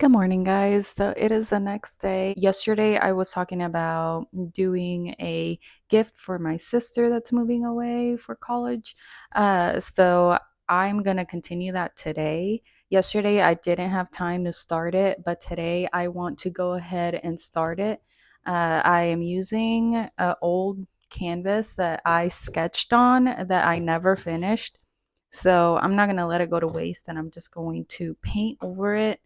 Good morning, guys. So it is the next day. Yesterday, I was talking about doing a gift for my sister that's moving away for college. So I'm going to continue that today. Yesterday, I didn't have time to start it, but today I want to go ahead and start it. I am using an old canvas that I sketched on that I never finished. So I'm not going to let it go to waste, and I'm just going to paint over it.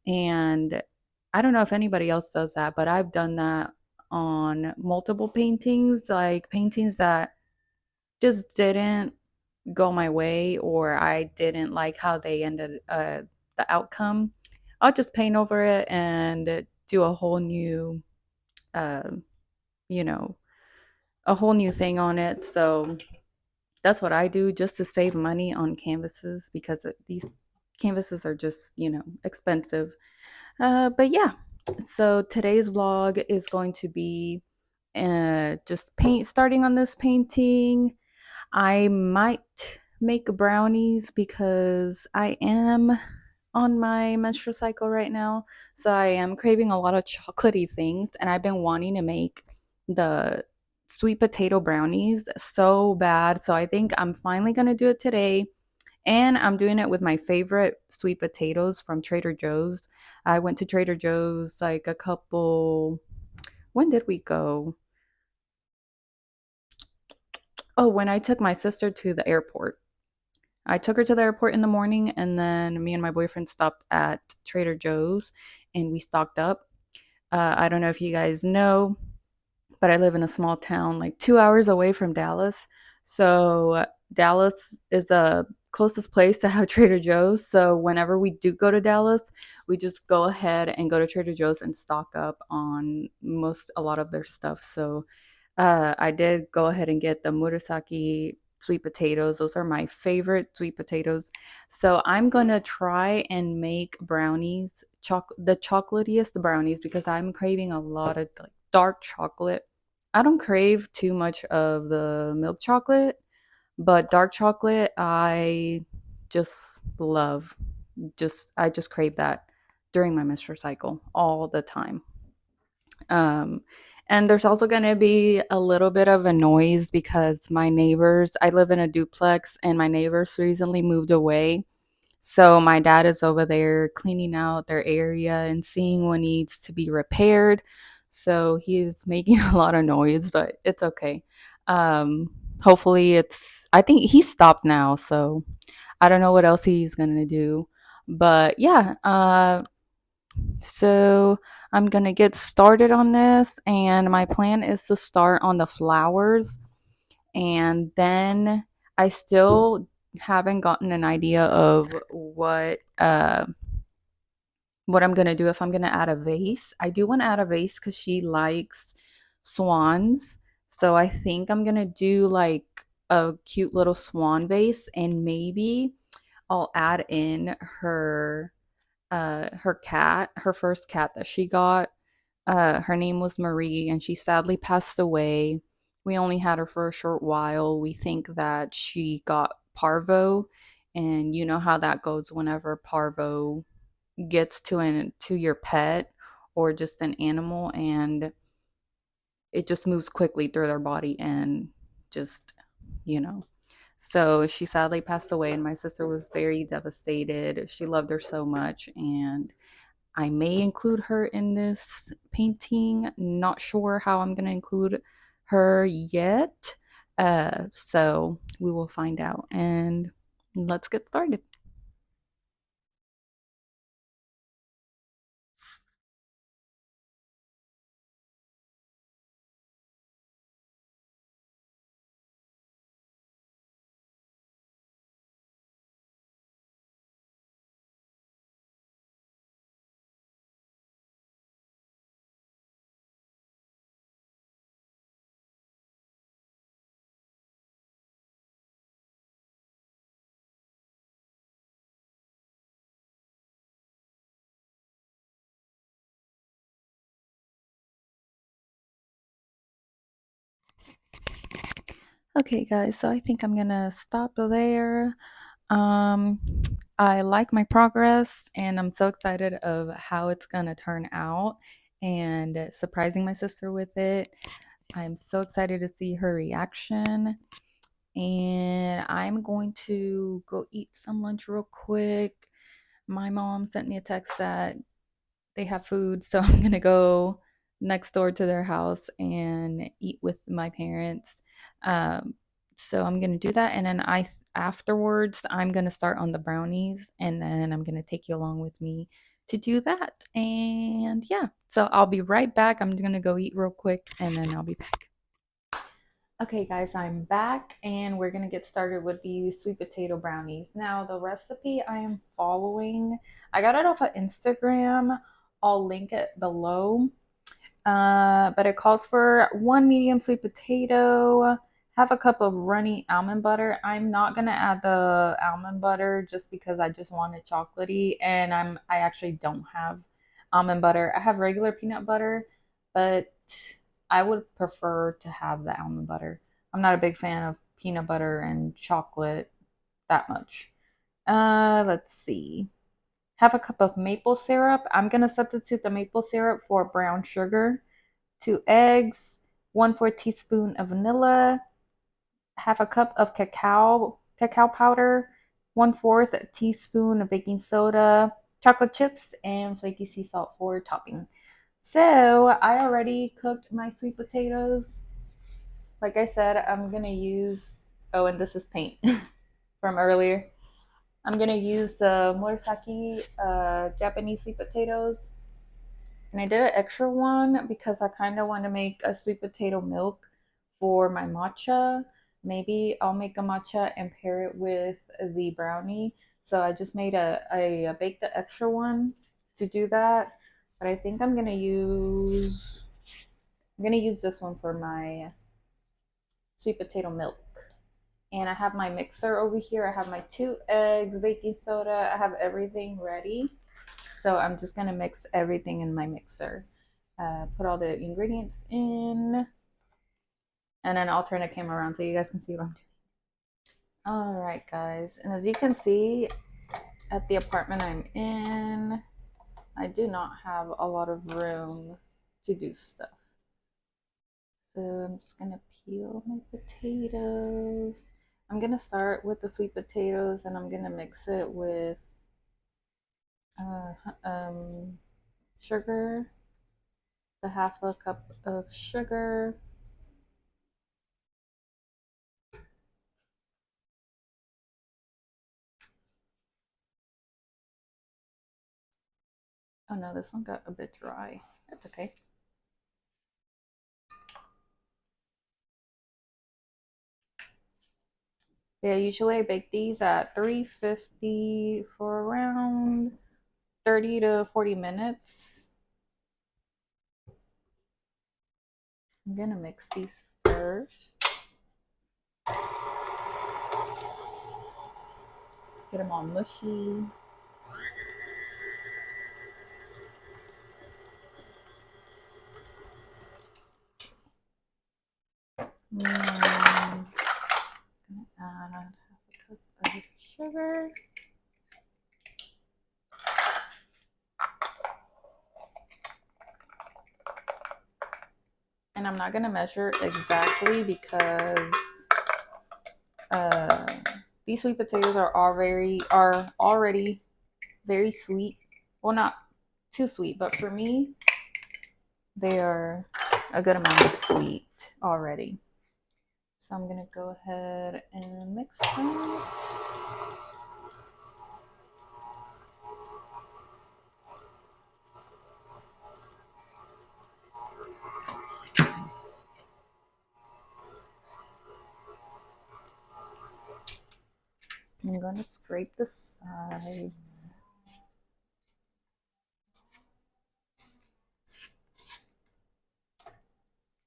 And I don't know if anybody else does that, but I've done that on multiple paintings, like paintings that just didn't go my way, or I didn't like how they ended, the outcome. I'll just paint over it and do a whole new, uh, you know, a whole new thing on it. So that's what I do just to save money on canvases because these canvases are just, expensive. But yeah, so today's vlog is going to be just starting on this painting. I might make brownies because I am on my menstrual cycle right now. So I am craving a lot of chocolatey things, and I've been wanting to make the sweet potato brownies so bad. So I think I'm finally going to do it today. And I'm doing it with my favorite sweet potatoes from Trader Joe's. I went to Trader Joe's like a couple. When did we go? Oh, when I took my sister to the airport. I took her to the airport in the morning, and then me and my boyfriend stopped at Trader Joe's and we stocked up. I don't know if you guys know, but I live in a small town like 2 hours away from Dallas. So Dallas is the closest place to have Trader Joe's. So whenever we do go to Dallas, we just go ahead and go to Trader Joe's and stock up on a lot of their stuff. So I did go ahead and get the Murasaki sweet potatoes. Those are my favorite sweet potatoes. So I'm gonna try and make brownies, the chocolatiest brownies, because I'm craving a lot of like dark chocolate. I don't crave too much of the milk chocolate, but dark chocolate I just love. I just crave that during my menstrual cycle all the time. Um, and there's also going to be a little bit of a noise because my neighbors, I live in a duplex, and my neighbors recently moved away. So my dad is over there cleaning out their area and seeing what needs to be repaired. So he's making a lot of noise, but it's okay. Hopefully I think he stopped now. So I don't know what else he's going to do. But yeah, so I'm gonna get started on this, and my plan is to start on the flowers, and then I still haven't gotten an idea of what I'm gonna do if I'm gonna add a vase. I do want to add a vase because she likes swans, so I think I'm gonna do like a cute little swan vase, and maybe I'll add in her cat, her first cat that she got. Her name was Marie, and she sadly passed away. We only had her for a short while. We think that she got parvo, and you know how that goes whenever parvo gets to your pet or just an animal, and it just moves quickly through their body and just, you know. So she sadly passed away, and my sister was very devastated. She loved her so much, and I may include her in this painting. Not sure how I'm going to include her yet. So we will find out, and let's get started. Okay, guys, so I think I'm going to stop there. Um, I like my progress and I'm so excited of how it's gonna turn out and surprising my sister with it. I'm so excited to see her reaction. And I'm going to go eat some lunch real quick. My mom sent me a text that they have food, so I'm gonna go next door to their house and eat with my parents. Um, so I'm gonna do that, and then afterwards I'm gonna start on the brownies, and then I'm gonna take you along with me to do that. And yeah, so I'll be right back. I'm gonna go eat real quick, and then I'll be back. Okay, guys, I'm back and we're gonna get started with these sweet potato brownies. Now, the recipe I am following, I got it off of Instagram. I'll link it below. But it calls for one medium sweet potato, half a cup of runny almond butter. I'm not gonna add the almond butter just because I just want it chocolatey, and I actually don't have almond butter. I have regular peanut butter, but I would prefer to have the almond butter. I'm not a big fan of peanut butter and chocolate that much. Let's see. Half a cup of maple syrup. I'm gonna substitute the maple syrup for brown sugar. 2 eggs, 1/4 teaspoon of vanilla, half a cup of cacao powder, 1/4 teaspoon of baking soda, chocolate chips, and flaky sea salt for topping. So I already cooked my sweet potatoes. Like I said, I'm gonna use, oh, and this is paint from earlier. I'm gonna use the Murasaki Japanese sweet potatoes. And I did an extra one because I kind of want to make a sweet potato milk for my matcha. Maybe I'll make a matcha and pair it with the brownie. So I just made a baked the extra one to do that. But I think I'm gonna use this one for my sweet potato milk. And I have my mixer over here. I have my 2 eggs, baking soda. I have everything ready. So I'm just gonna mix everything in my mixer. Put all the ingredients in, and then I'll turn the camera around so you guys can see what I'm doing. All right, guys, and as you can see at the apartment I'm in, I do not have a lot of room to do stuff. So I'm just gonna peel my potatoes. I'm gonna start with the sweet potatoes and I'm gonna mix it with uh, sugar, the half a cup of sugar. Oh no, this one got a bit dry. That's okay. Yeah, usually I bake these at 350 for around 30 to 40 minutes. I'm gonna mix these first. Get them all mushy. And I'm gonna add half a cup of sugar. And I'm not gonna measure exactly because uh, these sweet potatoes are already very sweet. Well, not too sweet, but for me, they are a good amount of sweet already. So I'm gonna go ahead and mix that. I'm gonna scrape the sides.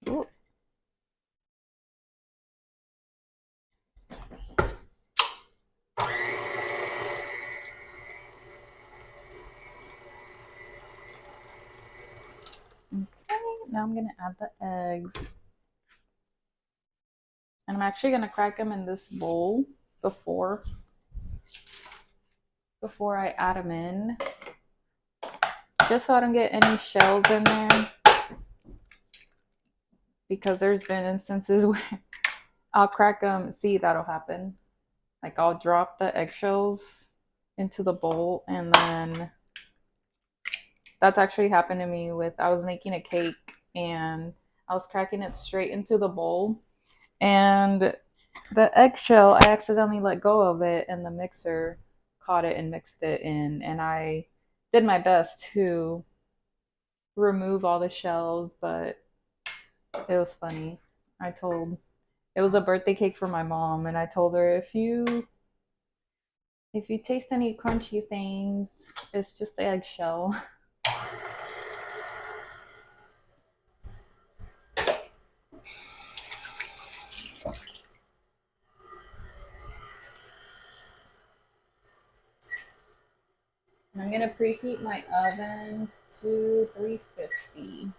Ooh. Okay, now I'm gonna add the eggs. And I'm actually gonna crack them in this bowl before. before I add them in, just so I don't get any shells in there, because there's been instances where I'll crack them. See, that'll happen. Like I'll drop the eggshells into the bowl, and then that's actually happened to me with, I was making a cake and I was cracking it straight into the bowl, and the eggshell, I accidentally let go of it, and the mixer caught it and mixed it in, and I did my best to remove all the shells, but it was funny. I told, it was a birthday cake for my mom, and I told her, if you taste any crunchy things, it's just the eggshell. I'm gonna preheat my oven to 350.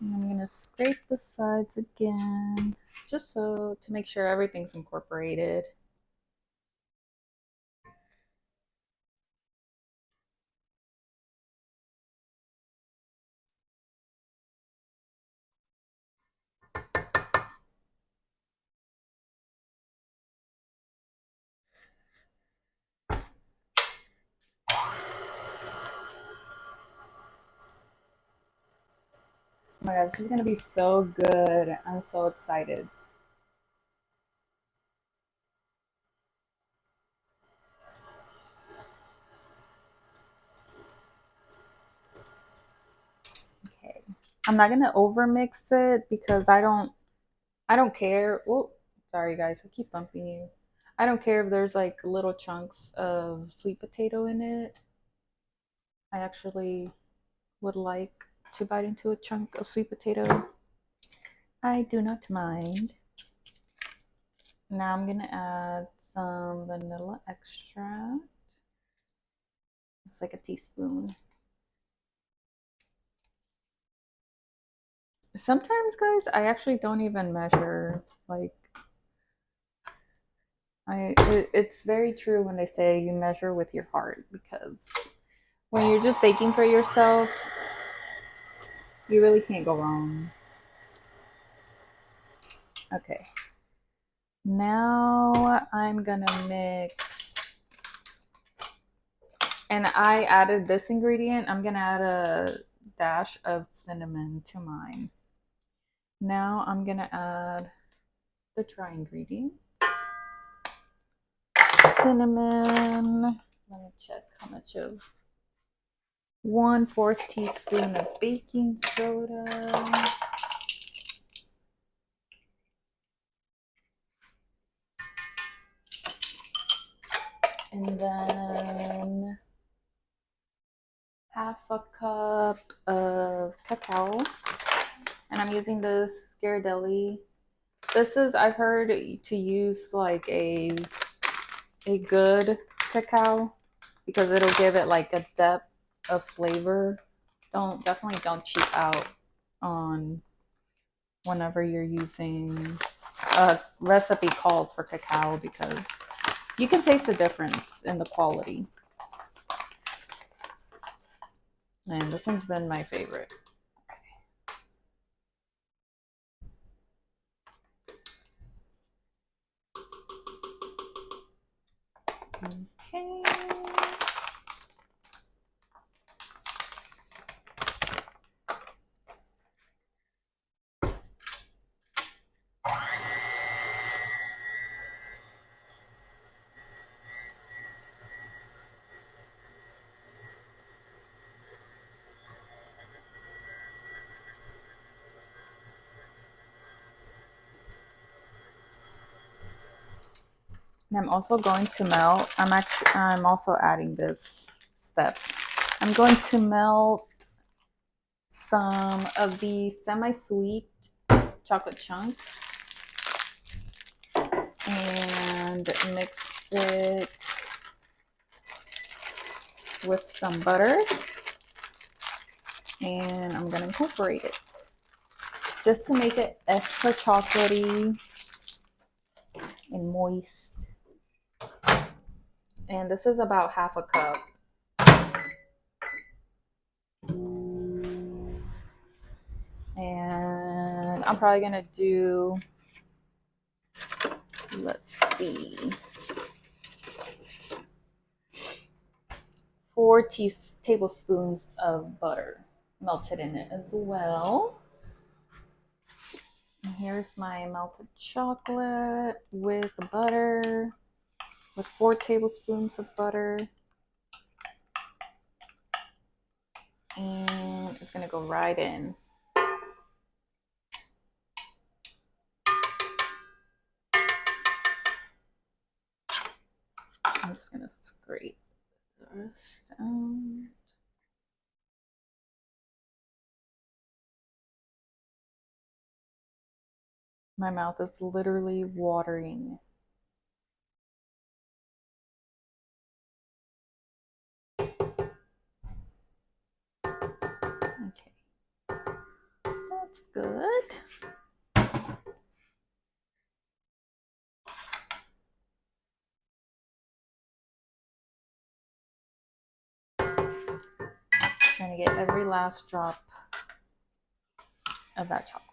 And I'm gonna scrape the sides again, just so to make sure everything's incorporated. Oh my god, this is gonna be so good. I'm so excited. Okay. I'm not gonna over mix it because I don't care. Oh, sorry guys, I keep bumping you. I don't care if there's like little chunks of sweet potato in it. I actually would like to bite into a chunk of sweet potato. I do not mind. Now I'm gonna add some vanilla extract. It's like a teaspoon. Sometimes, guys, I actually don't even measure. Like, it's very true when they say you measure with your heart, because when you're just baking for yourself, you really can't go wrong. Okay. Now I'm gonna mix, and I added this ingredient. I'm gonna add a dash of cinnamon to mine. Now I'm gonna add the dry ingredient. Cinnamon. Let me check how much of. 1/4 teaspoon of baking soda. And then half a cup of cacao. And I'm using this Ghirardelli. This is, I've heard, to use like a good cacao, because it'll give it like a depth of flavor. Definitely don't cheap out on whenever you're using a recipe calls for cacao, because you can taste the difference in the quality. And this one's been my favorite. Okay. And I'm also going to melt. I'm also adding this step. I'm going to melt some of the semi-sweet chocolate chunks and mix it with some butter, and I'm going to incorporate it. just to make it extra chocolatey and moist. And this is about half a cup. And I'm probably gonna do, let's see, 4 tablespoons of butter melted in it as well. And here's my melted chocolate with butter, with 4 tablespoons of butter. And it's gonna go right in. I'm just gonna scrape the rest out. My mouth is literally watering. Okay, that's good. Trying to get every last drop of that chocolate.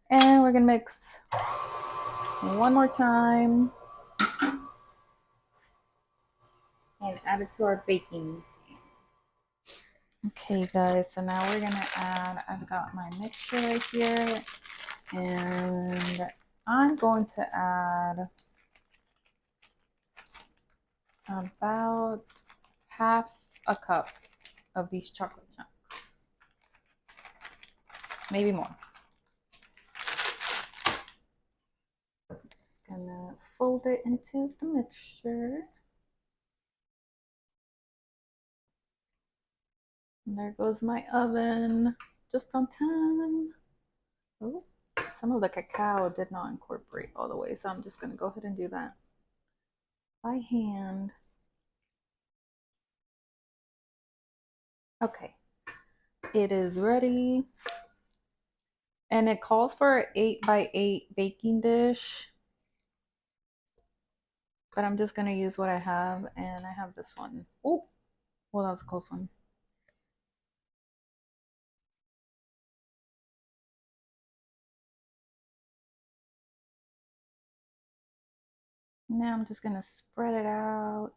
And we're gonna mix one more time and add it to our baking. Okay guys, so now we're gonna add, I've got my mixture right here, and I'm going to add about half a cup of these chocolate chunks, maybe more. Just gonna fold it into the mixture. And there goes my oven, just on time. Oh, some of the cacao did not incorporate all the way, so I'm just gonna go ahead and do that by hand. Okay, it is ready. And it calls for an 8x8 baking dish. But I'm just going to use what I have. And I have this one. Oh, well, that was a close one. Now I'm just going to spread it out.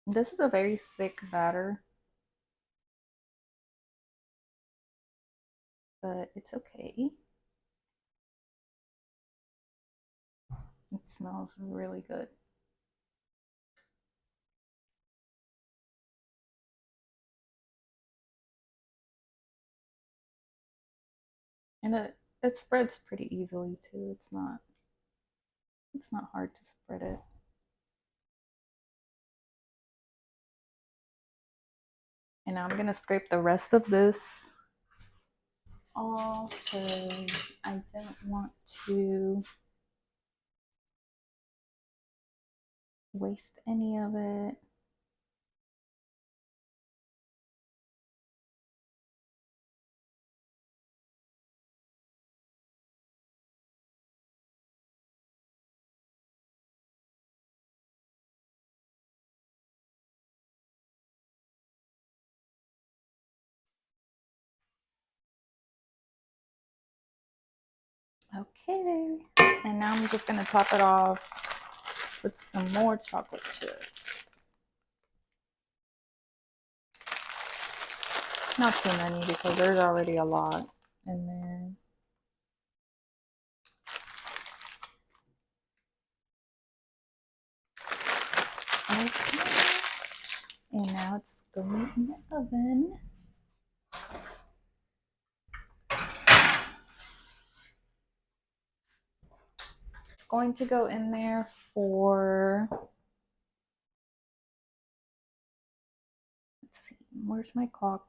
This is a very thick batter. But it's okay. It smells really good. And it spreads pretty easily too. It's not hard to spread it. And now I'm gonna scrape the rest of this off because I don't want to waste any of it. Okay, and now I'm just gonna top it off with some more chocolate chips. Not too many because there's already a lot in there. Okay, and now it's going in the oven. It's going to go in there for, let's see, where's my clock?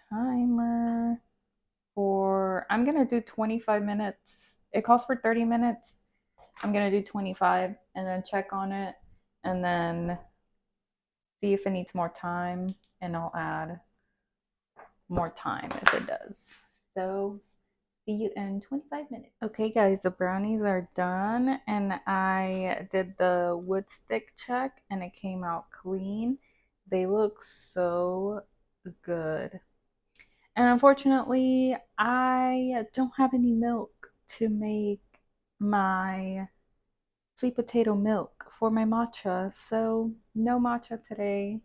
Timer for, I'm gonna do 25 minutes. It calls for 30 minutes. I'm gonna do 25 and then check on it and then see if it needs more time, and I'll add more time if it does. So see you in 25 minutes. Okay, guys, the brownies are done, and I did the wood stick check, and it came out clean. They look so good. And unfortunately, I don't have any milk to make my sweet potato milk for my matcha. So, no matcha today,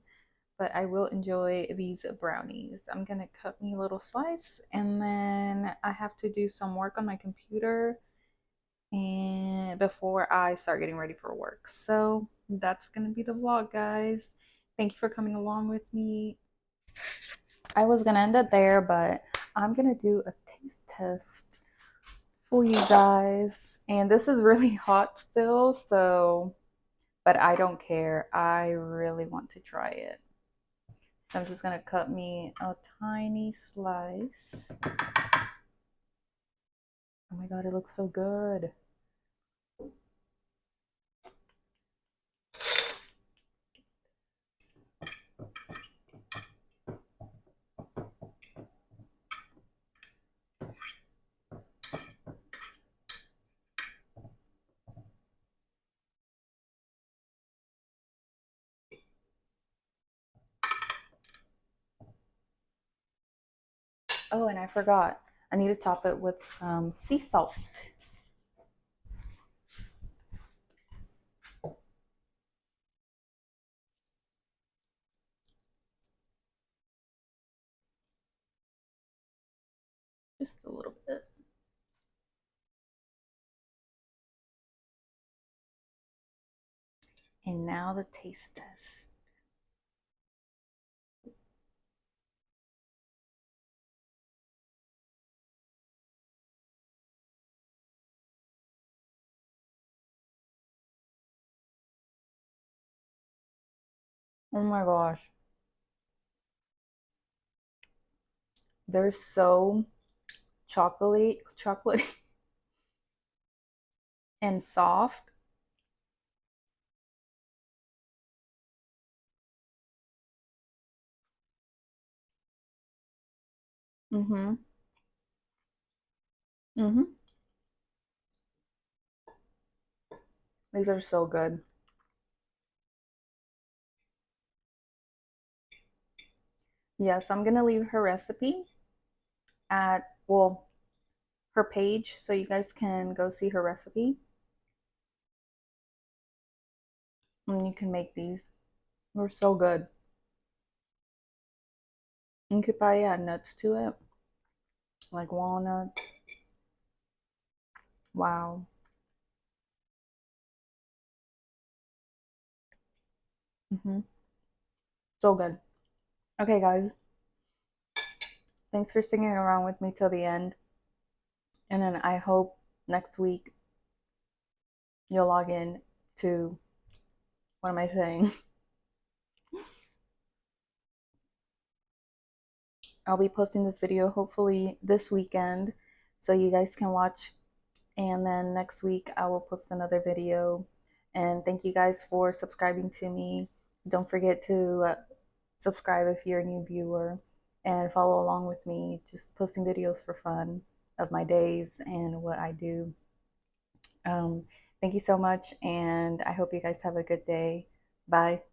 but I will enjoy these brownies. I'm gonna cut me a little slice, and then I have to do some work on my computer and before I start getting ready for work. So, that's gonna be the vlog, guys. Thank you for coming along with me. I was gonna end it there, but I'm gonna do a taste test for you guys. And this is really hot still, so, but I don't care. I really want to try it. So I'm just gonna cut me a tiny slice. Oh my God, it looks so good. Oh, and I forgot. I need to top it with some sea salt. Just a little bit. And now the taste test. Oh my gosh. They're so chocolate and soft. Mm-hmm. Mm-hmm. These are so good. Yeah, so I'm gonna leave her recipe at, well, her page so you guys can go see her recipe and you can make these. They're so good. You could probably add nuts to it, like walnuts. Wow. Mm-hmm. So good. Okay, guys. Thanks for sticking around with me till the end. And then I hope next week you'll log in to, what am I saying? I'll be posting this video hopefully this weekend so you guys can watch. And then next week I will post another video. And thank you guys for subscribing to me. Don't forget to subscribe if you're a new viewer and follow along with me, just posting videos for fun of my days and what I do. Um, Thank you so much, and I hope you guys have a good day. Bye.